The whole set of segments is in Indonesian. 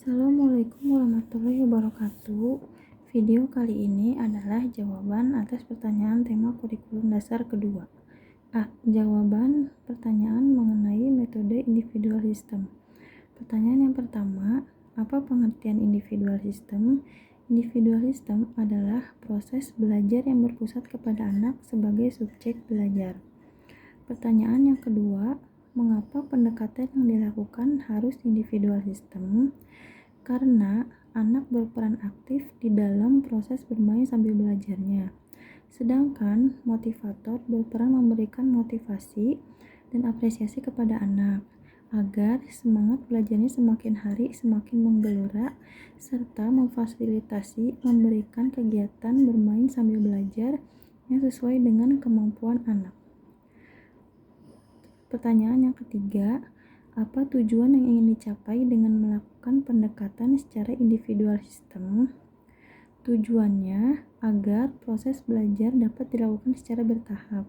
Assalamualaikum warahmatullahi wabarakatuh. Video kali ini adalah jawaban atas pertanyaan tema kurikulum dasar kedua. Jawaban pertanyaan mengenai metode individual system. Pertanyaan yang pertama, apa pengertian individual system? Individual system adalah proses belajar yang berpusat kepada anak sebagai subjek belajar. Pertanyaan yang kedua, mengapa pendekatan yang dilakukan harus individual system? Karena anak berperan aktif di dalam proses bermain sambil belajarnya. Sedangkan motivator berperan memberikan motivasi dan apresiasi kepada anak agar semangat belajarnya semakin hari semakin menggelora serta memfasilitasi memberikan kegiatan bermain sambil belajar yang sesuai dengan kemampuan anak. Pertanyaan yang ketiga, apa tujuan yang ingin dicapai dengan melakukan pendekatan secara individual system? Tujuannya agar proses belajar dapat dilakukan secara bertahap,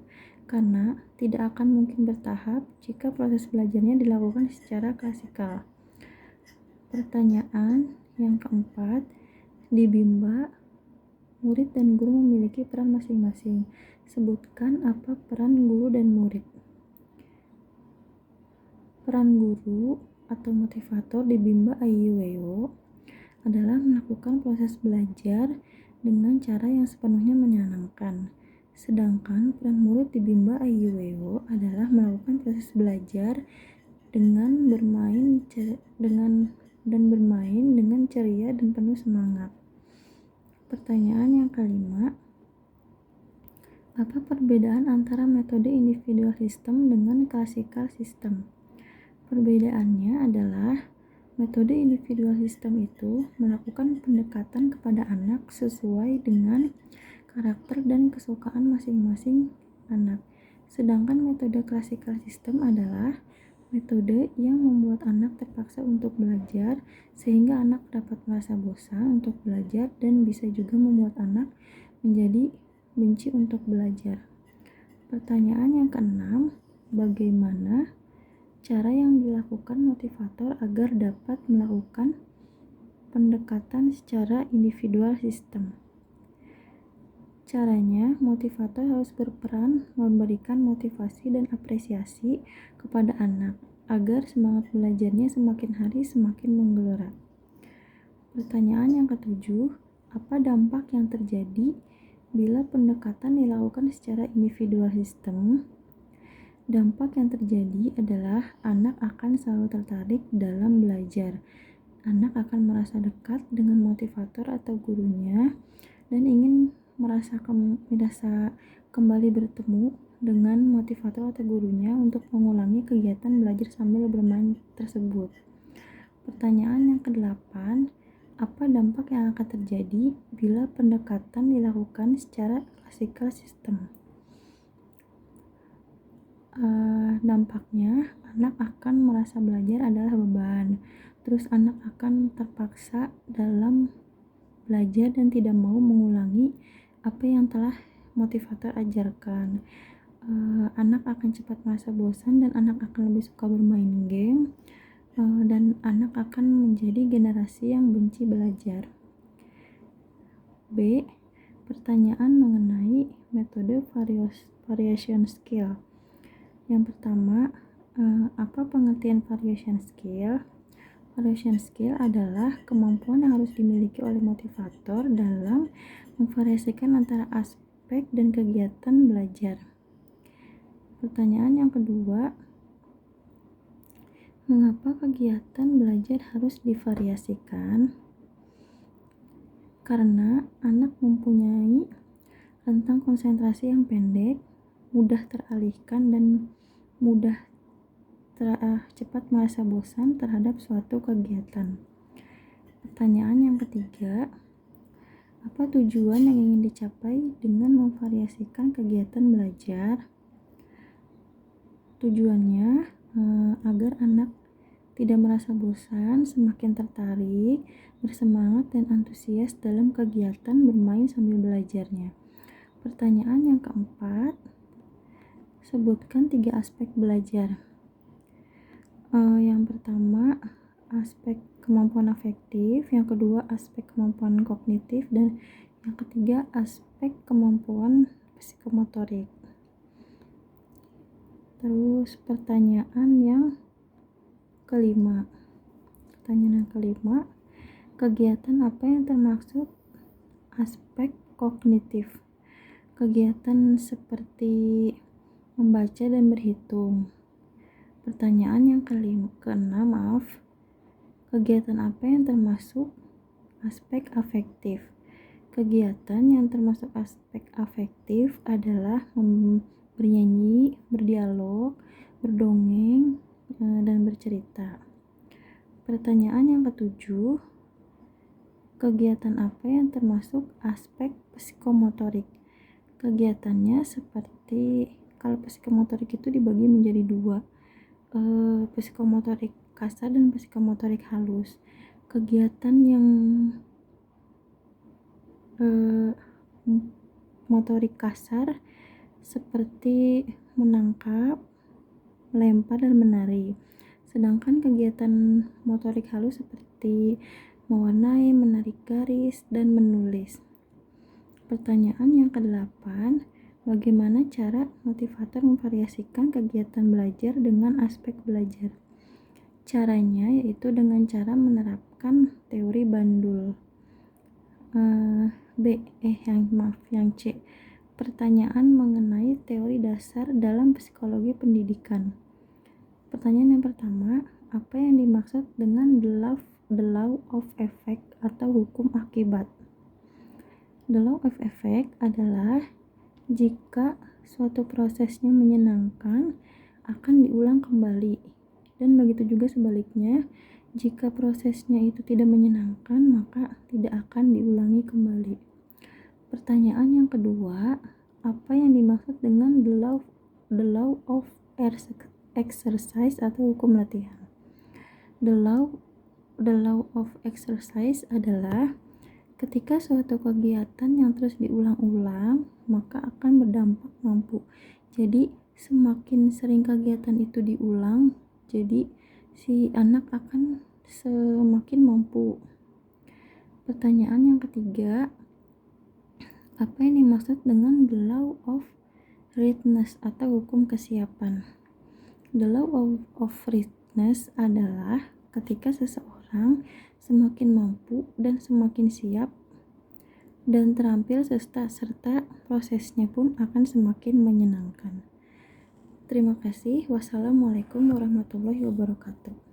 karena tidak akan mungkin bertahap jika proses belajarnya dilakukan secara klasikal. Pertanyaan yang keempat, di Bimba, murid dan guru memiliki peran masing-masing. Sebutkan apa peran guru dan murid. Peran guru atau motivator di Bimba Aiueo adalah melakukan proses belajar dengan cara yang sepenuhnya menyenangkan. Sedangkan peran murid di Bimba Aiueo adalah melakukan proses belajar dengan bermain dengan ceria dan penuh semangat. Pertanyaan yang kelima, apa perbedaan antara metode individual system dengan classical system? Perbedaannya adalah metode individual system itu melakukan pendekatan kepada anak sesuai dengan karakter dan kesukaan masing-masing anak. Sedangkan metode classical system adalah metode yang membuat anak terpaksa untuk belajar sehingga anak dapat merasa bosan untuk belajar dan bisa juga membuat anak menjadi benci untuk belajar. Pertanyaan yang keenam, bagaimana cara yang dilakukan motivator agar dapat melakukan pendekatan secara individual system? Caranya, motivator harus berperan memberikan motivasi dan apresiasi kepada anak agar semangat belajarnya semakin hari semakin menggelora. Pertanyaan yang ketujuh, apa dampak yang terjadi bila pendekatan dilakukan secara individual system? Dampak yang terjadi adalah anak akan selalu tertarik dalam belajar. Anak akan merasa dekat dengan motivator atau gurunya dan ingin merasa kembali bertemu dengan motivator atau gurunya untuk mengulangi kegiatan belajar sambil bermain tersebut. Pertanyaan yang kedelapan, apa dampak yang akan terjadi bila pendekatan dilakukan secara classical system? Dampaknya anak akan merasa belajar adalah beban. Terus anak akan terpaksa dalam belajar dan tidak mau mengulangi apa yang telah motivator ajarkan. Anak akan cepat merasa bosan dan anak akan lebih suka bermain game, dan anak akan menjadi generasi yang benci belajar. B. Pertanyaan mengenai metode variation skill. Yang pertama, apa pengertian variation skill? Variation skill adalah kemampuan yang harus dimiliki oleh motivator dalam memvariasikan antara aspek dan kegiatan belajar. Pertanyaan yang kedua, mengapa kegiatan belajar harus divariasikan? Karena anak mempunyai rentang konsentrasi yang pendek, mudah teralihkan dan mudah cepat merasa bosan terhadap suatu kegiatan. Pertanyaan yang ketiga, apa tujuan yang ingin dicapai dengan memvariasikan kegiatan belajar? Tujuannya agar anak tidak merasa bosan, semakin tertarik, bersemangat dan antusias dalam kegiatan bermain sambil belajarnya. Pertanyaan yang keempat, sebutkan 3 aspek belajar. Yang pertama, aspek kemampuan afektif, yang kedua aspek kemampuan kognitif, dan yang ketiga aspek kemampuan psikomotorik. Terus pertanyaan yang kelima, kegiatan apa yang termaksud aspek kognitif? Kegiatan seperti membaca dan berhitung. Pertanyaan yang keenam, kegiatan apa yang termasuk aspek afektif? Kegiatan yang termasuk aspek afektif adalah bernyanyi, berdialog, berdongeng, dan bercerita. Pertanyaan yang ketujuh, kegiatan apa yang termasuk aspek psikomotorik? Kegiatannya seperti, kalau psikomotorik itu dibagi menjadi dua, psikomotorik kasar dan psikomotorik halus. Kegiatan yang motorik kasar seperti menangkap, melempar, dan menari. Sedangkan kegiatan motorik halus seperti mewarnai, menarik garis, dan menulis. Pertanyaan yang ke-8, bagaimana cara motivator memvariasikan kegiatan belajar dengan aspek belajar? Caranya yaitu dengan cara menerapkan teori Bandul. Yang C, pertanyaan mengenai teori dasar dalam psikologi pendidikan. Pertanyaan yang pertama, apa yang dimaksud dengan the law of effect atau hukum akibat? The law of effect adalah jika suatu prosesnya menyenangkan akan diulang kembali, dan begitu juga sebaliknya, jika prosesnya itu tidak menyenangkan maka tidak akan diulangi kembali. Pertanyaan yang kedua, apa yang dimaksud dengan the law of exercise atau hukum latihan? The law of exercise adalah ketika suatu kegiatan yang terus diulang-ulang, maka akan berdampak mampu. Jadi, semakin sering kegiatan itu diulang, jadi si anak akan semakin mampu. Pertanyaan yang ketiga, apa yang dimaksud dengan the law of readiness atau hukum kesiapan? The law of readiness adalah ketika seseorang semakin mampu dan semakin siap dan terampil serta prosesnya pun akan semakin menyenangkan. Terima kasih. Wassalamualaikum warahmatullahi wabarakatuh.